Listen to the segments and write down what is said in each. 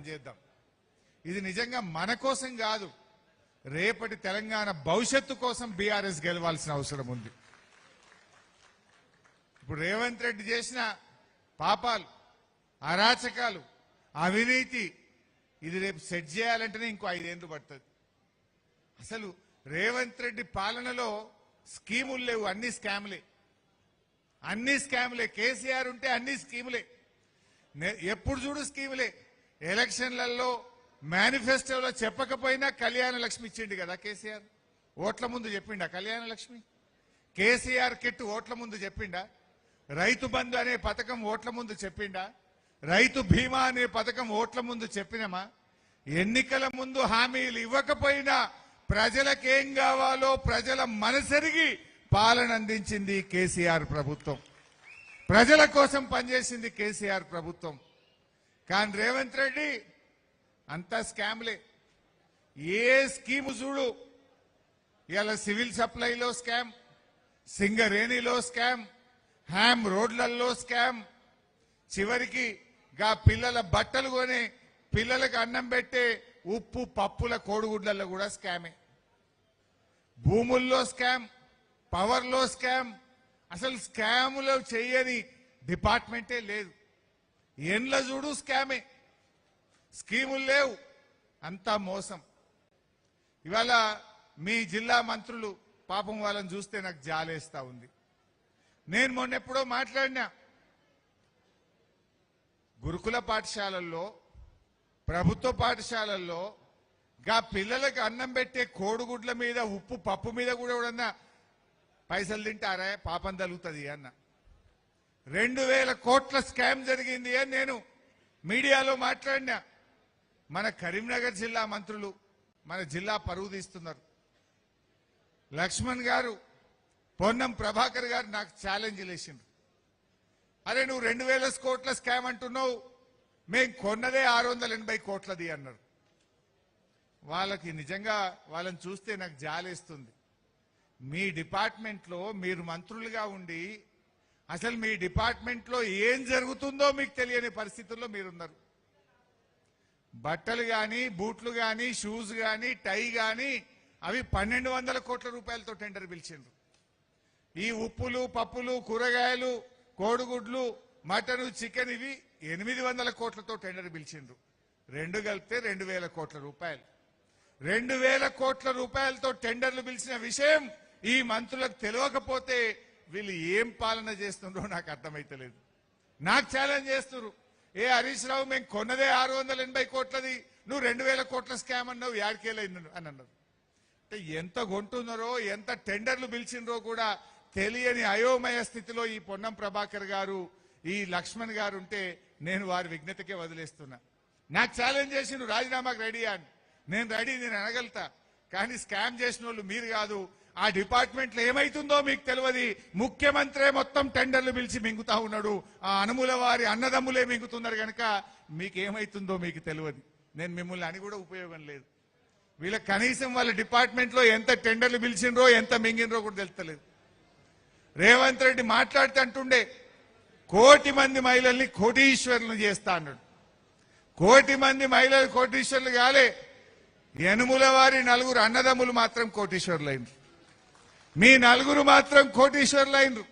పనిచేద్దాం. ఇది నిజంగా మన కోసం కాదు, రేపటి తెలంగాణ భవిష్యత్తు కోసం బీఆర్ఎస్ గెలవాల్సిన అవసరం ఉంది. ఇప్పుడు రేవంత్ రెడ్డి చేసిన పాపాలు, అరాచకాలు, అవినీతి ఇది రేపు సెట్ చేయాలంటేనే ఇంకో 5 ఏళ్ళు పడుతుంది. అసలు రేవంత్ రెడ్డి పాలనలో స్కీములు లేవు, అన్ని స్కామ్లే. అన్ని స్కామ్లే. కేసీఆర్ ఉంటే అన్ని స్కీములే, ఎప్పుడు చూడు స్కీములే. ఎలక్షన్లలో మేనిఫెస్టోలో చెప్పకపోయినా కళ్యాణ లక్ష్మి ఇచ్చిండు కదా కేసీఆర్. ఓట్ల ముందు చెప్పిండా కళ్యాణ లక్ష్మి? కేసీఆర్ కిట్ ఓట్ల ముందు చెప్పిండా? రైతు బంధు అనే పథకం ఓట్ల ముందు చెప్పిండా? రైతు బీమా అనే పథకం ఓట్ల ముందు చెప్పినమా? ఎన్నికల ముందు హామీలు ఇవ్వకపోయినా ప్రజలకేం కావాలో ప్రజల మనసెరిగి పాలన అందించింది కేసీఆర్ ప్రభుత్వం. ప్రజల కోసం పనిచేసింది కేసీఆర్ ప్రభుత్వం. కానీ రేవంత్ రెడ్డి అంతా స్కామ్లే. ఏ స్కీము చూడు, ఇలా సివిల్ సప్లైలో స్కామ్, సింగరేణిలో స్కామ్, హ్యామ్ రోడ్లలో స్కామ్, చివరికి గా పిల్లల బట్టలు కొని పిల్లలకు అన్నం పెట్టే ఉప్పు పప్పుల కోడిగుడ్లలో కూడా స్కామే. భూముల్లో స్కామ్, పవర్లో స్కామ్. అసలు స్కాములు చేయని డిపార్ట్మెంటే లేదు. ఎండ్ల చూడు స్కామే, స్కీములు లేవు, అంతా మోసం. ఇవాళ మీ జిల్లా మంత్రులు పాపం వాళ్ళని చూస్తే నాకు జాలేస్తా ఉంది. నేను మొన్నెప్పుడో మాట్లాడినా, గురుకుల పాఠశాలల్లో, ప్రభుత్వ పాఠశాలల్లో గా పిల్లలకు అన్నం పెట్టే కోడిగుడ్ల మీద, ఉప్పు పప్పు మీద కూడా ఎవడన్నా పైసలు తింటారా? పాపం తగులుతుంది అన్న. 2000 కోట్ల స్కామ్ జరిగింది అని నేను మీడియాలో మాట్లాడినా. మన కరీంనగర్ జిల్లా మంత్రులు మన జిల్లా పరువు తీస్తున్నారు. లక్ష్మణ్ గారు, పొన్నం ప్రభాకర్ గారు నాకు ఛాలెంజ్ చేసిండ్రు. అరే నువ్వు 2000 కోట్ల స్కామ్ అంటున్నావు, మేం కొన్నదే 680 కోట్లది అన్నారు. వాళ్ళకి నిజంగా వాళ్ళని చూస్తే నాకు జాలేస్తుంది. మీ డిపార్ట్మెంట్లో మీరు మంత్రులుగా ఉండి అసలు మీ డిపార్ట్మెంట్లో ఏం జరుగుతుందో మీకు తెలియని పరిస్థితుల్లో మీరున్నారు. బట్టలు కానీ, బూట్లు కానీ, షూస్ కానీ, టై కానీ అవి 1200 కోట్ల రూపాయలతో టెండర్ పిలిచిండ్రు. ఈ ఉప్పులు, పప్పులు, కూరగాయలు, కోడిగుడ్లు, మటను, చికెన్ ఇవి 800 కోట్లతో టెండర్ పిలిచిండ్రు. రెండు కలిపితే 2000 కోట్ల రూపాయలు. 2000 కోట్ల రూపాయలతో టెండర్లు పిలిచిన విషయం ఈ మంత్రులకు తెలియకపోతే వీళ్ళు ఏం పాలన చేస్తుండ్రో నాకు అర్థమైతలేదు. నాకు ఛాలెంజ్ చేస్తున్నారు, ఏ హరీష్ రావు మేము కొన్నదే 680 కోట్లది, నువ్వు 2000 కోట్ల స్కామ్ అన్నావు, యాడికేలైంది అని అన్నారు. అంటే ఎంత కొంటున్నారో, ఎంత టెండర్లు పిలిచిండ్రో కూడా తెలియని అయోమయ స్థితిలో ఈ పొన్నం ప్రభాకర్ గారు, ఈ లక్ష్మణ్ గారు ఉంటే నేను వారి విజ్ఞతకే వదిలేస్తున్నా. నాకు ఛాలెంజ్ చేసి నువ్వు రాజీనామాకు రెడీ అని. నేను రెడీ, నేను అనగలుగుతా. కానీ స్కామ్ చేసిన వాళ్ళు మీరు కాదు. ఆ డిపార్ట్మెంట్లో ఏమైతుందో మీకు తెలియదు. ముఖ్యమంత్రే మొత్తం టెండర్లు పిలిచి మింగుతా ఉన్నాడు. ఆ అనుముల వారి అన్నదమ్ములే మింగుతున్నారు కనుక మీకేమైతుందో మీకు తెలియదు. నేను మిమ్మల్ని అని కూడా ఉపయోగం లేదు. వీళ్ళ కనీసం వాళ్ళ డిపార్ట్మెంట్లో ఎంత టెండర్లు పిలిచిండ్రో, ఎంత మింగినరో కూడా తెలుస్తలేదు. రేవంత్ రెడ్డి మాట్లాడితే అంటుండే 1 కోటి మంది మహిళల్ని కోటీశ్వరులను చేస్తా అన్నాడు. 1 కోటి మంది మహిళలు కోటీశ్వరులు కాలే, యనుముల వారి 4 అన్నదమ్ములు మాత్రం కోటీశ్వరులు అయినరు. మీ 4 మాత్రం కోటీశ్వరులు అయినరు,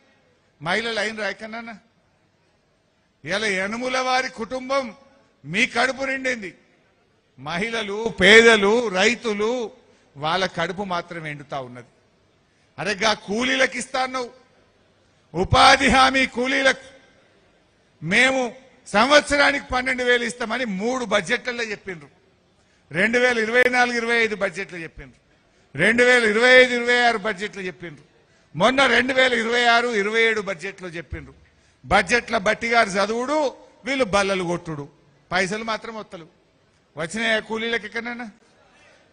మహిళలు అయినరు. ఎక్కడన్నా ఇలా యనుముల వారి కుటుంబం మీ కడుపు నిండింది. మహిళలు, పేదలు, రైతులు వాళ్ళ కడుపు మాత్రం ఎండుతా ఉన్నది. అరే గా కూలీలకు ఇస్తాను, ఉపాధి హామీ కూలీలకు మేము సంవత్సరానికి 12,000 ఇస్తామని 3 బడ్జెట్లలో చెప్పిండ్రు. 2024-25 బడ్జెట్లో చెప్పిండ్రు, 2025-26 బడ్జెట్లో చెప్పిండ్రు, మొన్న 2026-27 బడ్జెట్లో చెప్పిండ్రు. బడ్జెట్ల బట్టి గారు చదువుడు, వీళ్ళు బల్లలు కొట్టుడు, పైసలు మాత్రం వత్తలు. వచ్చినాయా కూలీలకు? ఎక్కడన్నా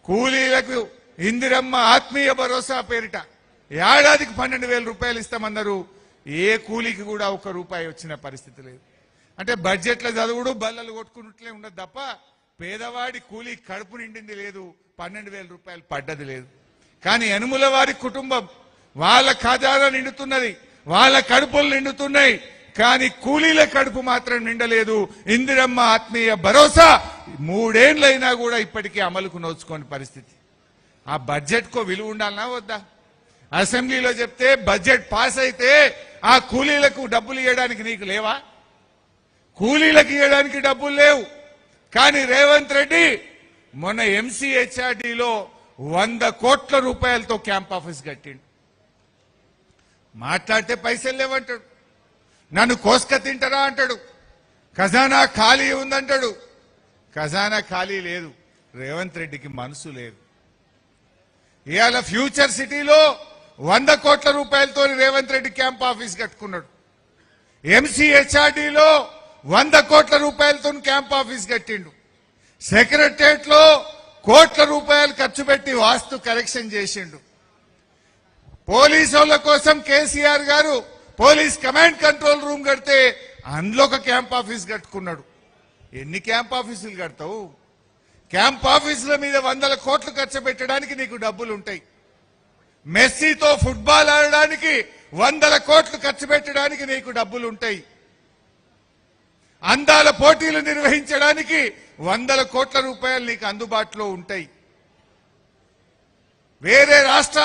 కూలీలకు ఇందిరమ్మ ఆత్మీయ భరోసా పేరిట ఏడాదికి 12,000 రూపాయలు ఇస్తామన్నారు. ఏ కూలీకి కూడా 1 రూపాయి వచ్చిన పరిస్థితి లేదు. అంటే బడ్జెట్ల చదువుడు, బల్లలు కొట్టుకున్నట్లే ఉండదు తప్ప పేదవాడి కూలీ కడుపు నిండింది లేదు, 12,000 రూపాయలు పడ్డది లేదు. కానీ యనుముల వారి కుటుంబం వాళ్ళ ఖజానా నిండుతున్నది, వాళ్ళ కడుపులు నిండుతున్నాయి. కానీ కూలీల కడుపు మాత్రం నిండలేదు. ఇందిరమ్మ ఆత్మీయ భరోసా 3 ఏళ్లైనా కూడా ఇప్పటికీ అమలుకు నోచుకోని పరిస్థితి. ఆ బడ్జెట్ కో విలువ ఉండాలనా వద్దా? అసెంబ్లీలో చెప్తే బడ్జెట్ పాస్ అయితే ఆ కూలీలకు డబ్బులు ఇవ్వడానికి నీకు లేవా? కూలీలకు ఇవ్వడానికి డబ్బులు లేవు. కానీ రేవంత్ రెడ్డి మొన్న ఎంసీహెచ్ఆర్డీలో 100 కోట్ల రూపాయలతో క్యాంప్ ఆఫీస్ కట్టిండు. మాట్లాడితే పైసలు లేవంటాడు, నన్ను కోసుక తింటారా అంటాడు, ఖజానా ఖాళీ ఉందంటాడు. ఖజానా ఖాళీ లేదు, రేవంత్ రెడ్డికి మనసు లేదు. ఇవాళ ఫ్యూచర్ సిటీలో 100 కోట్ల రూపాయలతో రేవంత్ రెడ్డి క్యాంప్ ఆఫీస్ కట్టుకున్నాడు. ఎంసీహెచ్ఆర్డీలో 100 కోట్ల రూపాయలతో క్యాంప్ ఆఫీస్ కట్టిండు. సెక్రటరియట్ లో కోట్ల రూపాయలు ఖర్చు పెట్టి వాస్తు కరెక్షన్ చేసిండు. పోలీసుల కోసం కేసీఆర్ గారు పోలీస్ కమాండ్ కంట్రోల్ రూమ్ కడితే అందులో ఒక క్యాంప్ ఆఫీస్ కట్టుకున్నాడు. ఎన్ని క్యాంప్ ఆఫీసులు కడతావు? క్యాంప్ ఆఫీసుల మీద 100 కోట్లు ఖర్చు పెట్టడానికి నీకు డబ్బులు ఉంటాయి. మెస్సీతో ఫుట్బాల్ ఆడడానికి 100 కోట్లు ఖర్చు పెట్టడానికి నీకు డబ్బులు ఉంటాయి. అందాల పోటీలు నిర్వహించడానికి 100 కోట్ల రూపాయలు నీకు అందుబాటులో ఉంటాయి. వేరే రాష్ట్రాలు